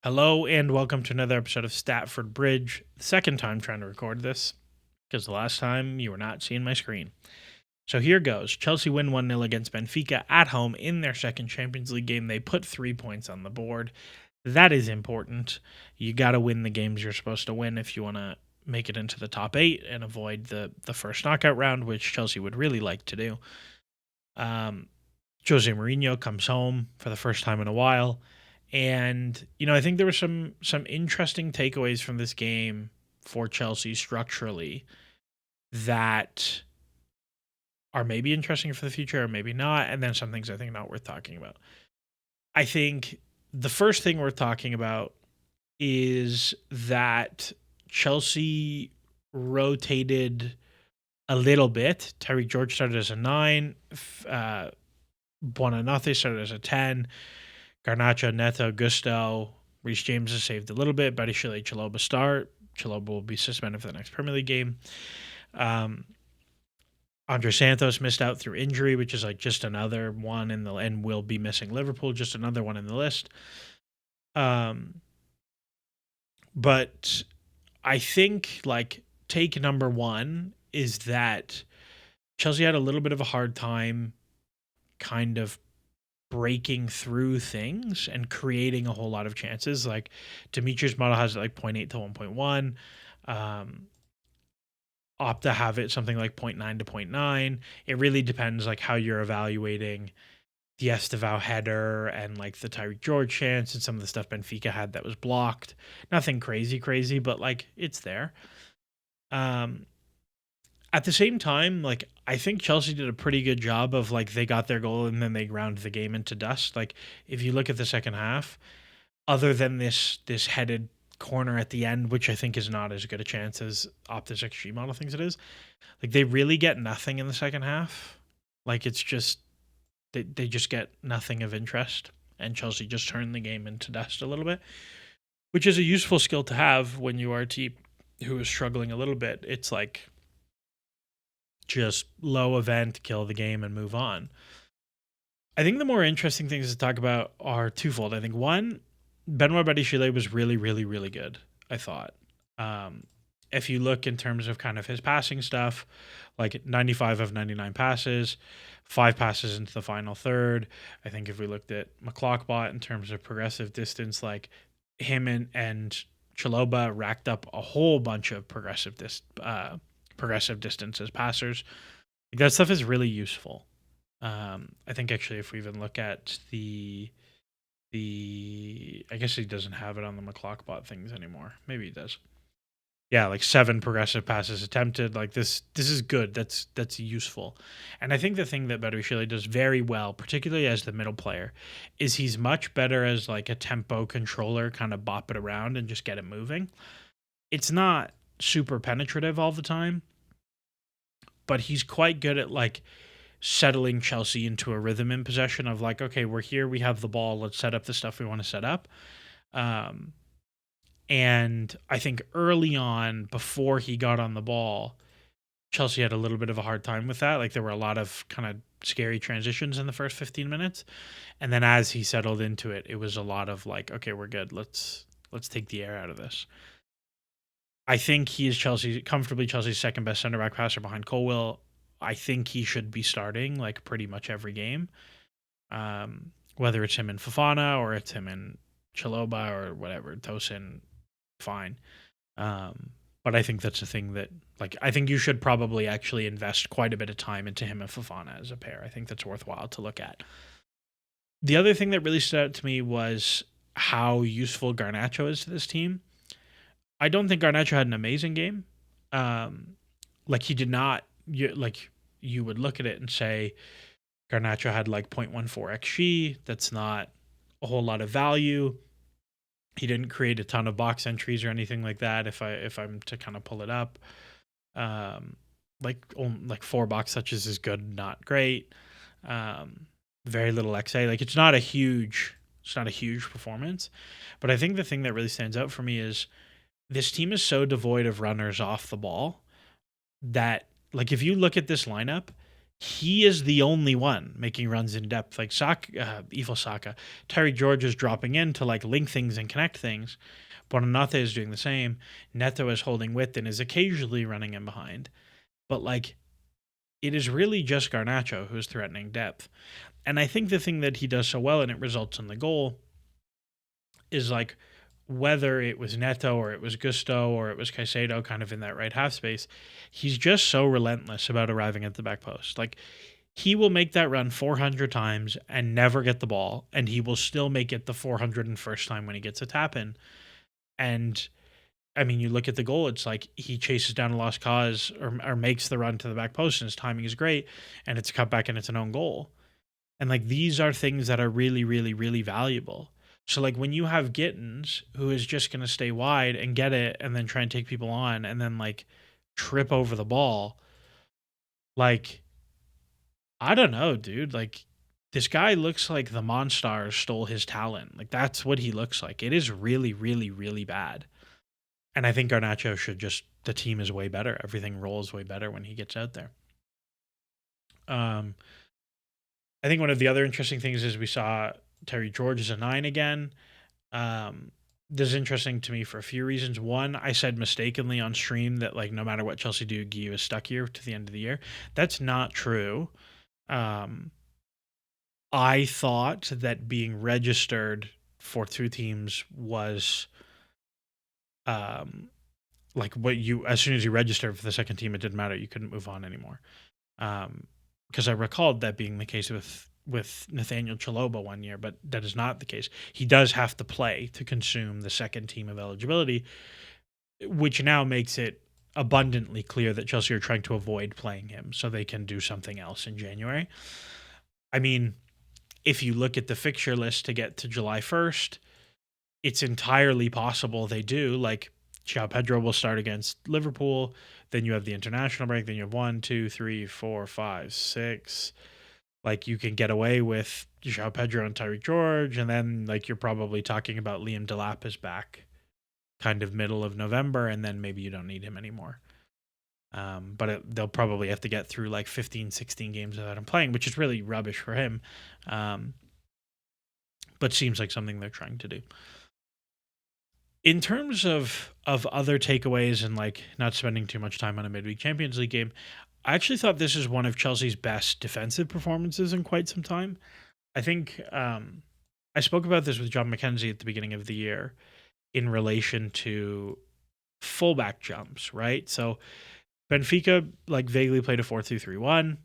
Hello and welcome to another episode of Statford Bridge. The second time trying to record this because the last time you were not seeing my screen. So here goes. Chelsea win 1-0 against Benfica at home in their second Champions League game. They put 3 points on the board. That is important. You got to win the games you're supposed to win if you want to make it into the top 8 and avoid the first knockout round, which Chelsea would really like to do. Jose Mourinho comes home for the first time in a while. And, I think there were some interesting takeaways from this game for Chelsea structurally that are maybe interesting for the future or maybe not. And then some things I think not worth talking about. I think the first thing worth talking about is that Chelsea rotated a little bit. Tyrique George started as a 9. Bonanote started as a 10. Garnacho, Neto, Gusto, Reece James has saved a little bit. Badiashile, Chalobah start. Chalobah will be suspended for the next Premier League game. Andre Santos missed out through injury, which is like just another one and will be missing Liverpool, just another one in the list. But I think take number one is that Chelsea had a little bit of a hard time kind of breaking through things and creating a whole lot of chances. Like Dimitri's model has 0.8 to 1.1. Opta have it something like 0.9 to 0.9. It really depends how you're evaluating the Estevao header and the Tyrique George chance and some of the stuff Benfica had that was blocked. Nothing crazy, but it's there. At the same time, I think Chelsea did a pretty good job of they got their goal and then they ground the game into dust. If you look at the second half, other than this headed corner at the end, which I think is not as good a chance as Opta's XG model thinks it is, they really get nothing in the second half. It's just they just get nothing of interest, and Chelsea just turned the game into dust a little bit, which is a useful skill to have when you are a team who is struggling a little bit. It's just low event, kill the game, and move on. I think the more interesting things to talk about are twofold. I think one, Benoit Badiashile was really, really, really good, I thought. If you look in terms of kind of his passing stuff, 95 of 99 passes, 5 passes into the final third. I think if we looked at McClockbot in terms of progressive distance, him and Chalobah racked up a whole bunch of progressive distance as passers. That stuff is really useful. I think actually if we even look at the I guess he doesn't have it on the McClockbot things anymore. Maybe he does. Yeah, 7 progressive passes attempted. This is good. That's useful. And I think the thing that Badiashile does very well, particularly as the middle player, is he's much better as a tempo controller, kind of bop it around and just get it moving. It's not super penetrative all the time, but he's quite good at settling Chelsea into a rhythm in possession of okay, we're here, we have the ball, let's set up the stuff we want to set up. And I think early on, before he got on the ball, Chelsea had a little bit of a hard time with that. There were a lot of kind of scary transitions in the first 15 minutes. And then as he settled into it, it was a lot of okay, we're good. Let's take the air out of this. I think he is comfortably Chelsea's second best center back passer behind Colwill. I think he should be starting pretty much every game, whether it's him in Fofana or it's him in Chalobah or whatever. Tosin, fine. But I think that's a thing that I think you should probably actually invest quite a bit of time into him and Fofana as a pair. I think that's worthwhile to look at. The other thing that really stood out to me was how useful Garnacho is to this team. I don't think Garnacho had an amazing game. He did not. You would look at it and say Garnacho had 0.14 xG. That's not a whole lot of value. He didn't create a ton of box entries or anything like that. If I'm to kind of pull it up, 4 box touches is good, not great. Very little XA. It's not a huge performance. But I think the thing that really stands out for me is this team is so devoid of runners off the ball that if you look at this lineup, he is the only one making runs in depth. Like Evil Saka, Tyrique George is dropping in to like link things and connect things. Bonanote is doing the same. Neto is holding width and is occasionally running in behind. But like, it is really just Garnacho who is threatening depth. And I think the thing that he does so well, and it results in the goal, is like whether it was Neto or it was Gusto or it was Caicedo kind of in that right half space, he's just so relentless about arriving at the back post. Like, he will make that run 400 times and never get the ball, and he will still make it the 401st time when he gets a tap in. And I mean, you look at the goal, it's like he chases down a lost cause or makes the run to the back post, and his timing is great, and it's a cutback and it's an own goal. And like, these are things that are really, really, really valuable. So like, when you have Gittins who is just going to stay wide and get it and then try and take people on and then like trip over the ball, like, I don't know, dude. Like, this guy looks like the Monstars stole his talent. Like, that's what he looks like. It is really, really, really bad. And I think Garnacho should just, the team is way better. Everything rolls way better when he gets out there. I think one of the other interesting things is we saw Tyrique George as a 9 again. This is interesting to me for a few reasons. One, I said mistakenly on stream that like no matter what Chelsea do, Guiu is stuck here to the end of the year. That's not true. I thought that being registered for 2 teams was like what you, as soon as you registered for the second team, it didn't matter. You couldn't move on anymore. Because I recalled that being the case with Nathaniel Chaloba one year, but that is not the case. He does have to play to consume the second team of eligibility, which now makes it abundantly clear that Chelsea are trying to avoid playing him so they can do something else in January. I mean, if you look at the fixture list to get to July 1st, it's entirely possible they do. Like, João Pedro will start against Liverpool. Then you have the international break. Then you have 1, 2, 3, 4, 5, 6. Like, you can get away with João Pedro and Tyrique George. And then, like, you're probably talking about Liam Delap is back kind of middle of November. And then maybe you don't need him anymore. But they'll probably have to get through like 15, 16 games without him playing, which is really rubbish for him. But seems like something they're trying to do. In terms of other takeaways and like not spending too much time on a midweek Champions League game, I actually thought this is one of Chelsea's best defensive performances in quite some time. I think I spoke about this with John McKenzie at the beginning of the year in relation to fullback jumps, right? So Benfica like vaguely played a 4-2-3-1.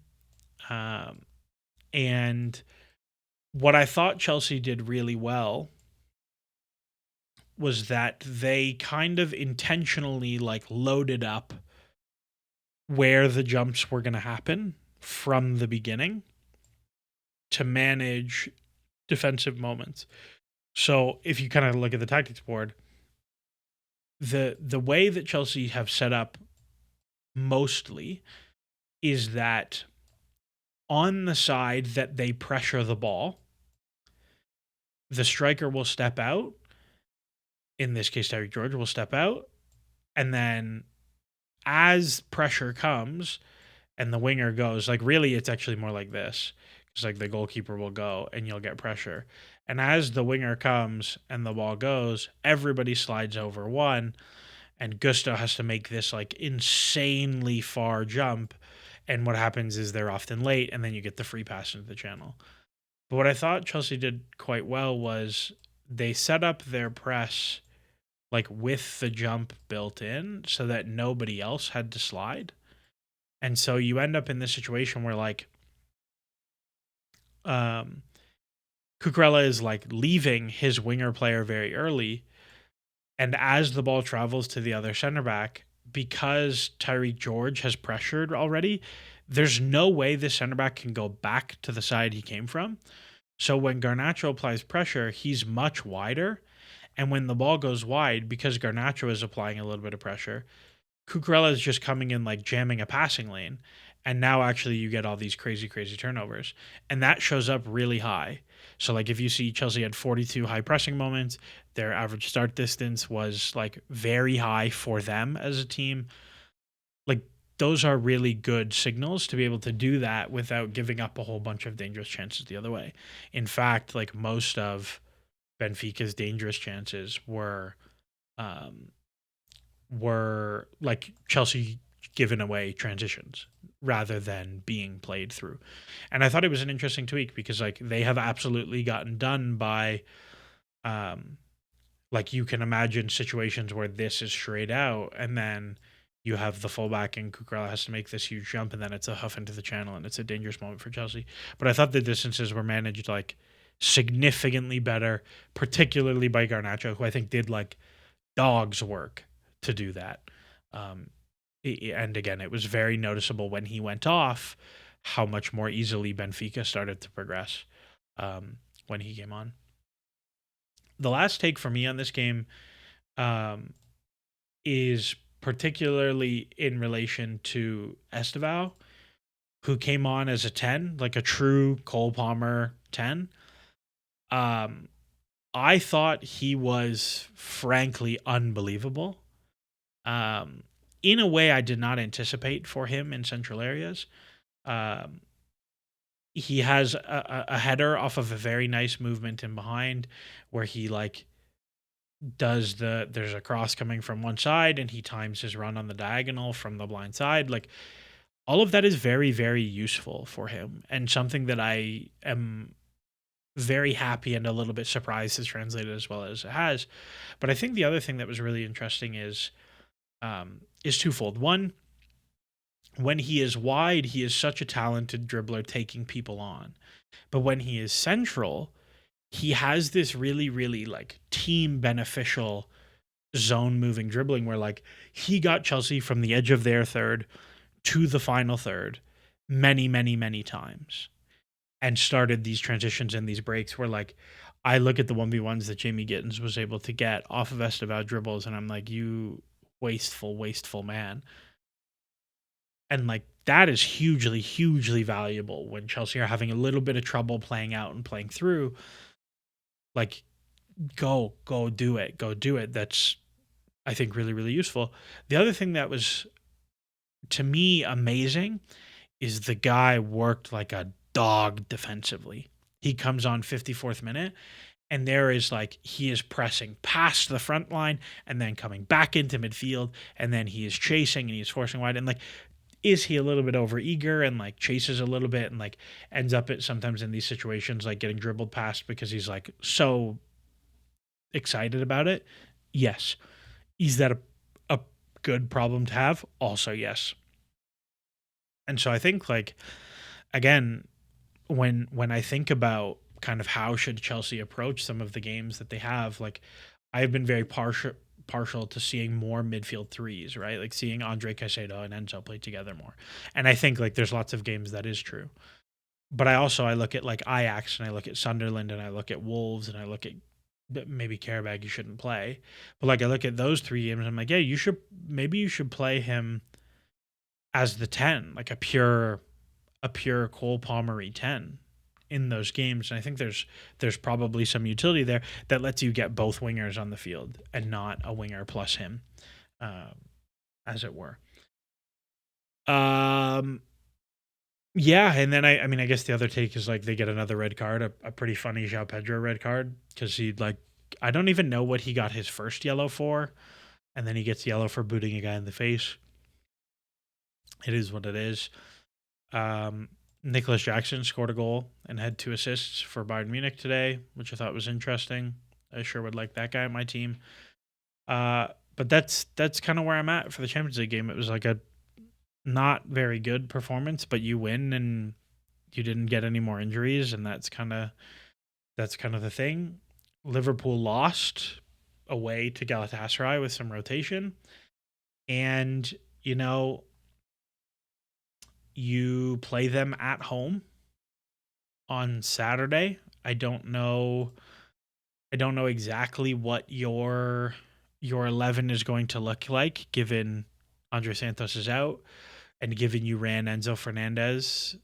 And what I thought Chelsea did really well was that they kind of intentionally like loaded up where the jumps were going to happen from the beginning to manage defensive moments. So if you kind of look at the tactics board, the way that Chelsea have set up mostly is that on the side that they pressure the ball, the striker will step out. In this case, Tyrique George will step out. And then as pressure comes and the winger goes, like really it's actually more like this. Because like the goalkeeper will go and you'll get pressure. And as the winger comes and the ball goes, everybody slides over one. And Gusto has to make this like insanely far jump. And what happens is they're often late and then you get the free pass into the channel. But what I thought Chelsea did quite well was they set up their press like with the jump built in so that nobody else had to slide. And so you end up in this situation where like Cucurella is like leaving his winger player very early. And as the ball travels to the other center back, because Tyrique George has pressured already, there's no way the center back can go back to the side he came from. So when Garnacho applies pressure, he's much wider. And when the ball goes wide, because Garnacho is applying a little bit of pressure, Cucurella is just coming in like jamming a passing lane. And now actually you get all these crazy, crazy turnovers. And that shows up really high. So like if you see Chelsea had 42 high pressing moments, their average start distance was like very high for them as a team. Like those are really good signals to be able to do that without giving up a whole bunch of dangerous chances the other way. In fact, like most of Benfica's dangerous chances um, were like Chelsea giving away transitions rather than being played through. And I thought it was an interesting tweak because like they have absolutely gotten done by um like you can imagine situations where this is straight out and then you have the fullback and Cucurella has to make this huge jump and then it's a huff into the channel and it's a dangerous moment for Chelsea. But I thought the distances were managed like significantly better, particularly by Garnacho, who I think did like dog's work to do that. Um, and again, it was very noticeable when he went off how much more easily Benfica started to progress when he came on. The last take for me on this game um, is particularly in relation to Estevao, who came on as a 10, like a true Cole Palmer 10. Um, I thought he was frankly unbelievable. Um, in a way I did not anticipate for him in central areas. Um, he has a header off of a very nice movement in behind where he like there's a cross coming from one side and he times his run on the diagonal from the blind side. Like all of that is very, very useful for him and something that I am very happy and a little bit surprised has translated as well as it has. But I think the other thing that was really interesting is twofold. One, when he is wide, he is such a talented dribbler taking people on. But when he is central, he has this really, really like team beneficial zone moving dribbling where like he got Chelsea from the edge of their third to the final third many, many, many times and started these transitions and these breaks where like I look at the 1v1s that Jamie Gittins was able to get off of Estevao dribbles and I'm like, you wasteful, wasteful man. And like that is hugely, hugely valuable when Chelsea are having a little bit of trouble playing out and playing through. Like, go do it. Go do it. That's, I think, really, really useful. The other thing that was, to me, amazing is the guy worked like a dog defensively. He comes on 54th minute and there is like he is pressing past the front line and then coming back into midfield and then he is chasing and he's forcing wide and like is he a little bit over eager and like chases a little bit and like ends up at sometimes in these situations like getting dribbled past because he's like so excited about it? Yes. Is that a good problem to have? Also, yes. And so I think like again, when I think about kind of how should Chelsea approach some of the games that they have, like I've been very partial to seeing more midfield threes, right? Like seeing Andre Caicedo and Enzo play together more. And I think like there's lots of games that is true. But I look at like Ajax and I look at Sunderland and I look at Wolves and I look at maybe Karabag you shouldn't play. But like I look at those three games and I'm like, yeah, you should play him as the 10, like a pure Cole Palmery 10 in those games. And I think there's probably some utility there that lets you get both wingers on the field and not a winger plus him, as it were. Yeah, and then I mean I guess the other take is like they get another red card, a pretty funny João Pedro red card because he like I don't even know what he got his first yellow for, and then he gets yellow for booting a guy in the face. It is what it is. Nicholas Jackson scored a goal and had 2 assists for Bayern Munich today, which I thought was interesting. I sure would like that guy on my team. But that's kind of where I'm at for the Champions League game. It was like a not very good performance, but you win and you didn't get any more injuries, and that's kind of the thing. Liverpool lost away to Galatasaray with some rotation, and you know you play them at home on Saturday. I don't know exactly what your 11 is going to look like given Andre Santos is out and given you ran Enzo Fernandez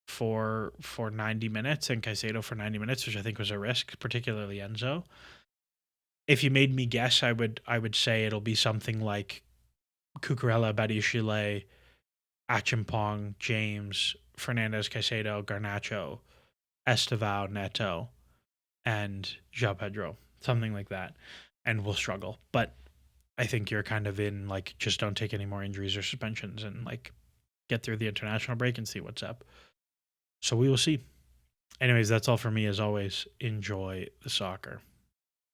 for 90 minutes and Caicedo for 90 minutes, which I think was a risk, particularly Enzo. If you made me guess, I would say it'll be something like Cucurella, Badiashile, Achimpong, James, Fernandez, Caicedo, Garnacho, Estevao, Neto, and João Pedro, something like that, and we'll struggle. But I think you're kind of in like just don't take any more injuries or suspensions and like get through the international break and see what's up. So we will see. Anyways, that's all for me as always. Enjoy the soccer.